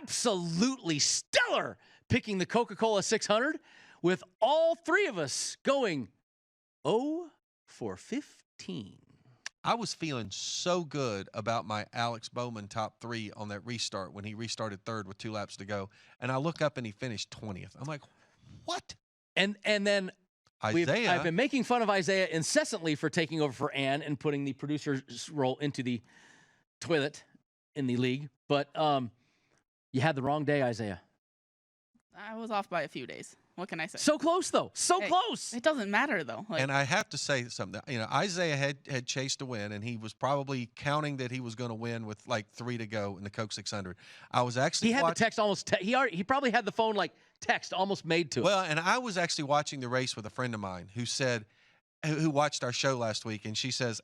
absolutely stellar picking the Coca-Cola 600, with all three of us going 0 for 15. I was feeling so good about my Alex Bowman top 3 on that restart when he restarted third with 2 laps to go. And I look up and he finished 20th. I'm like, what? And then Isaiah. I've been making fun of Isaiah incessantly for taking over for Ann and putting the producer's role into the toilet in the league. But you had the wrong day, Isaiah. I was off by a few days. What can I say? So close, though. So close. It doesn't matter, though. And I have to say something. You know, Isaiah had chased a win, and he was probably counting that he was going to win with like 3 to go in the Coke 600. I was actually he had the text almost. He probably had the phone like text almost made to it. Well, and I was actually watching the race with a friend of mine who watched our show last week, and she says,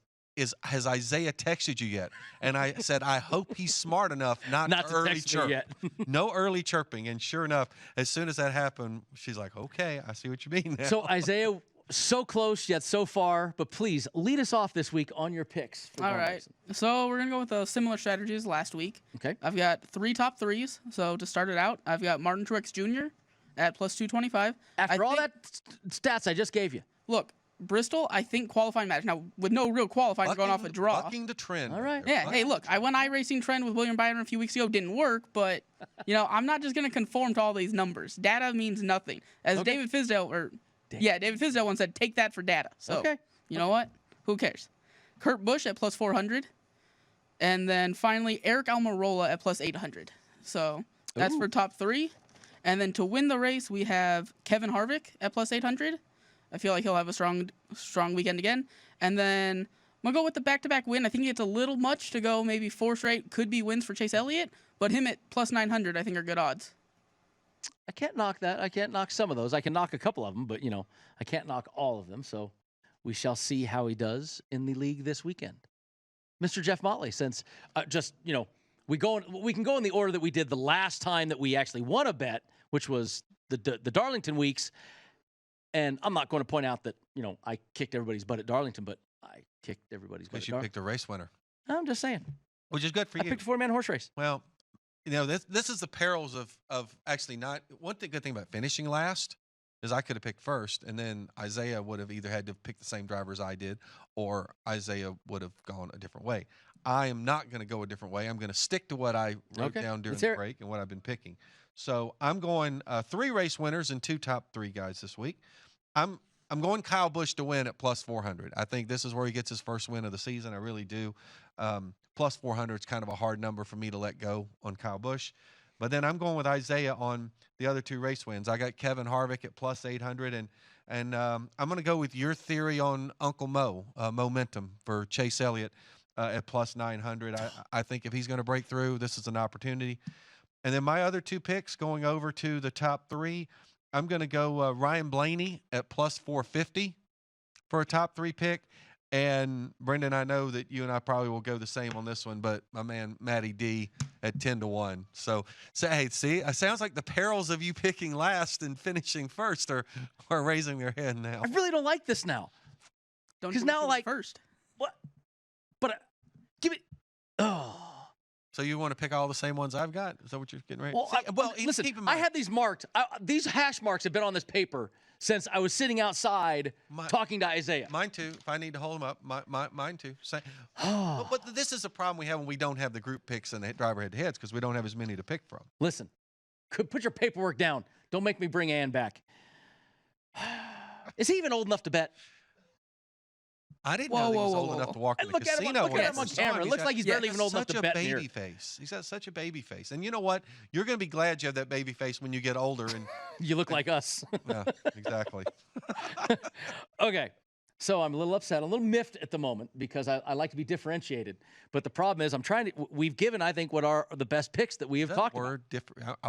has Isaiah texted you yet? And I said, I hope he's smart enough not to early chirp. Yet. No early chirping. And sure enough, as soon as that happened, she's like, okay, I see what you mean now. So, Isaiah, so close yet so far, but please lead us off this week on your picks. All right. So we're going to go with a similar strategy as last week. Okay. I've got 3 top 3s. So to start it out, I've got Martin Truex Jr. at plus 225. After all that stats I just gave you. Look, Bristol, I think qualifying matters. Now, with no real qualifying, going off a draw. Bucking the trend. All right. Yeah, hey, look, I went iRacing trend with William Byron a few weeks ago. Didn't work, but, you know, I'm not just going to conform to all these numbers. Data means nothing. As David Fisdale once said, take that for data. So, you know what? Who cares? Kurt Busch at plus 400. And then finally, Eric Almirola at plus 800. So that's for top 3. And then to win the race, we have Kevin Harvick at plus 800. I feel like he'll have a strong weekend again. And then I'm going to go with the back-to-back win. I think it's a little much to go maybe 4 straight. Could be wins for Chase Elliott. But him at plus 900, I think, are good odds. I can't knock that. I can't knock some of those. I can knock a couple of them, but, you know, I can't knock all of them. So we shall see how he does in the league this weekend. Mr. Jeff Motley, since we can go in the order that we did the last time that we actually won a bet, which was the Darlington weeks. And I'm not going to point out that, you know, I kicked everybody's butt at Darlington, but I kicked everybody's butt at Darlington. You picked a race winner. I'm just saying. Which is good for you. I picked a 4-man horse race. Well, you know, this is the perils of actually not. One good thing about finishing last is I could have picked first, and then Isaiah would have either had to pick the same driver as I did, or Isaiah would have gone a different way. I am not going to go a different way. I'm going to stick to what I wrote down during the break and what I've been picking. So I'm going 3 race winners and 2 top 3 guys this week. I'm going Kyle Busch to win at plus 400. I think this is where he gets his first win of the season. I really do. Plus 400 is kind of a hard number for me to let go on Kyle Busch. But then I'm going with Isaiah on the other 2 race wins. I got Kevin Harvick at plus 800, and I'm going to go with your theory on Uncle Mo, momentum for Chase Elliott at plus 900. I think if he's going to break through, this is an opportunity. And then my other 2 picks going over to the top 3, I'm going to go Ryan Blaney at plus 450 for a top 3 pick. And, Brendan, I know that you and I probably will go the same on this one, but my man Matty D at 10-1. So hey, see, it sounds like the perils of you picking last and finishing first are raising their head now. I really don't like this now. Because now, like, first. What? But give it. Oh. So you want to pick all the same ones I've got? Is that what you're getting ready? Well, listen, keep in mind, I had these marked. These hash marks have been on this paper since I was sitting outside talking to Isaiah. Mine too. If I need to hold them up, mine too. But this is a problem we have when we don't have the group picks and the driver head-to-heads because we don't have as many to pick from. Listen, put your paperwork down. Don't make me bring Ann back. Is he even old enough to bet? I didn't know he was old enough to walk in the casino. Look at him on camera. It looks like he's barely even old enough to bet here. Such a baby face. He's got such a baby face. And you know what? You're going to be glad you have that baby face when you get older. And you look like us. Yeah, exactly. Okay. So I'm a little upset, a little miffed at the moment because I like to be differentiated. But the problem is we've given, I think, what are the best picks that we have talked about.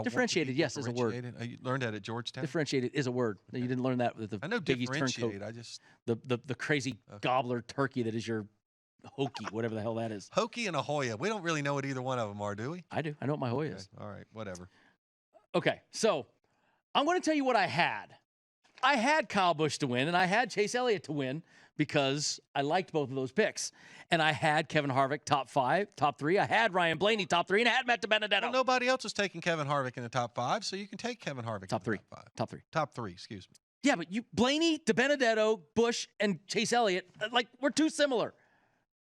Differentiated, yes, is a word. You learned that at Georgetown? Differentiated is a word. You didn't learn that with the Biggie's turncoat. The crazy gobbler turkey that is your hokey, whatever the hell that is. Hokey and a Hoya. We don't really know what either one of them are, do we? I do. I know what my Hoya is. All right, whatever. Okay, so I'm going to tell you what I had. I had Kyle Busch to win, and I had Chase Elliott to win, because I liked both of those picks. And I had Kevin Harvick top 3. I had Ryan Blaney top 3, and I had Matt DiBenedetto. Well, nobody else is taking Kevin Harvick in the top 5, so you can take Kevin Harvick top in 3. the top 5. Top 3. Top 3, excuse me. Yeah, but Blaney, DiBenedetto, Busch, and Chase Elliott, like, we're too similar.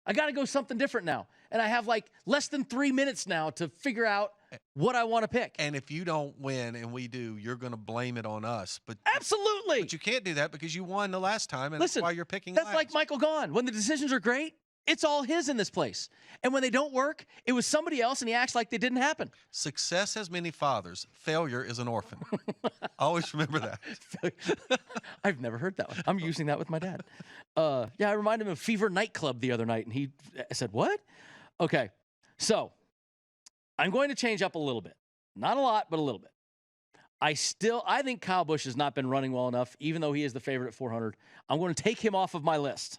I got to go something different now. And I have like less than 3 minutes now to figure out what I want to pick. And if you don't win and we do, you're going to blame it on us. But absolutely. But you can't do that because you won the last time, and listen, that's why you're picking that's last. like Michael Gaughn. When the decisions are great, it's all his in this place. And when they don't work, it was somebody else, and he acts like they didn't happen. Success has many fathers. Failure is an orphan. Always remember that. I've never heard that one. I'm using that with my dad. Yeah, I reminded him of Fever Nightclub the other night, and he said, what? Okay, so I'm going to change up a little bit. Not a lot, but a little bit. I think Kyle Busch has not been running well enough, even though he is the favorite at 400. I'm going to take him off of my list.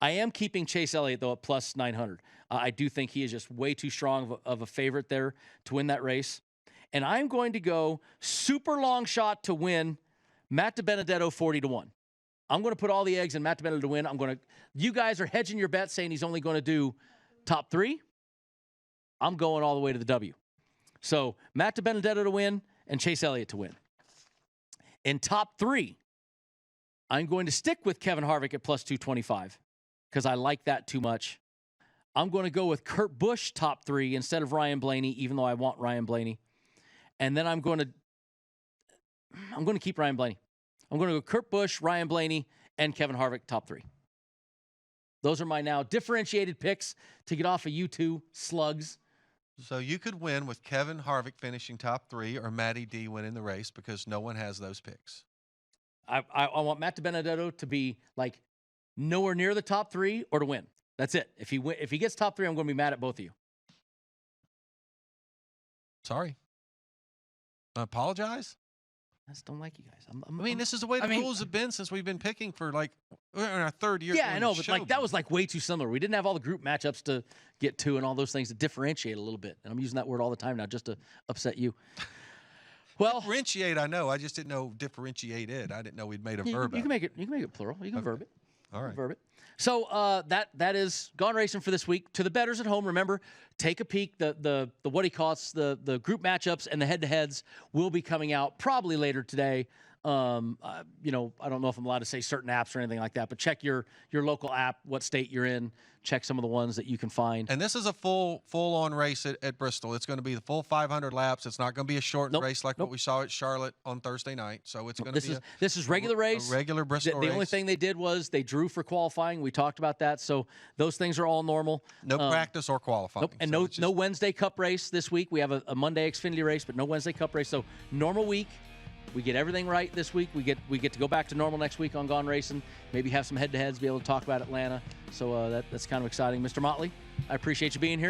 I am keeping Chase Elliott, though, at plus 900. I do think he is just way too strong of a favorite there to win that race. And I'm going to go super long shot to win Matt DiBenedetto 40-1. I'm going to put all the eggs in Matt DiBenedetto to win. You guys are hedging your bet saying he's only going to do top 3. I'm going all the way to the W. So Matt DiBenedetto to win and Chase Elliott to win. In top 3, I'm going to stick with Kevin Harvick at plus 225 because I like that too much. I'm going to go with Kurt Busch top 3 instead of Ryan Blaney, even though I want Ryan Blaney. And then I'm going to keep Ryan Blaney. I'm going to go Kurt Busch, Ryan Blaney, and Kevin Harvick top 3. Those are my now differentiated picks to get off of you two slugs. So you could win with Kevin Harvick finishing top 3 or Matty D winning the race because no one has those picks. I want Matt DiBenedetto to be like nowhere near the top 3 or to win. That's it. If he gets top 3, I'm going to be mad at both of you. Sorry. I apologize. I just don't like you guys. This is the way the rules have been since we've been picking for we're in our 3rd year. Yeah, I know, but that was way too similar. We didn't have all the group matchups to get to and all those things to differentiate a little bit. And I'm using that word all the time now just to upset you. Well, differentiate, I know. I just didn't know differentiated. I didn't know we'd made a verb. You can make it plural. You can verb it. All right. Verb it. So that is Gone Racing for this week. To the bettors at home, remember, take a peek. The what he calls the group matchups and the head-to-heads will be coming out probably later today. I don't know if I'm allowed to say certain apps or anything like that, but check your local app, what state you're in. Check some of the ones that you can find. And this is a full-on race at Bristol. It's going to be the full 500 laps. It's not going to be a short race like what we saw at Charlotte on Thursday night. So it's going to be this is regular race. A regular Bristol race. The only thing they did was they drew for qualifying. We talked about that. So those things are all normal. No practice or qualifying. Nope. And no Wednesday Cup race this week. We have a Monday Xfinity race, but no Wednesday Cup race. So normal week. We get everything right this week. We get to go back to normal next week on Gone Racing. Maybe have some head-to-heads, be able to talk about Atlanta. So that's kind of exciting. Mr. Motley, I appreciate you being here.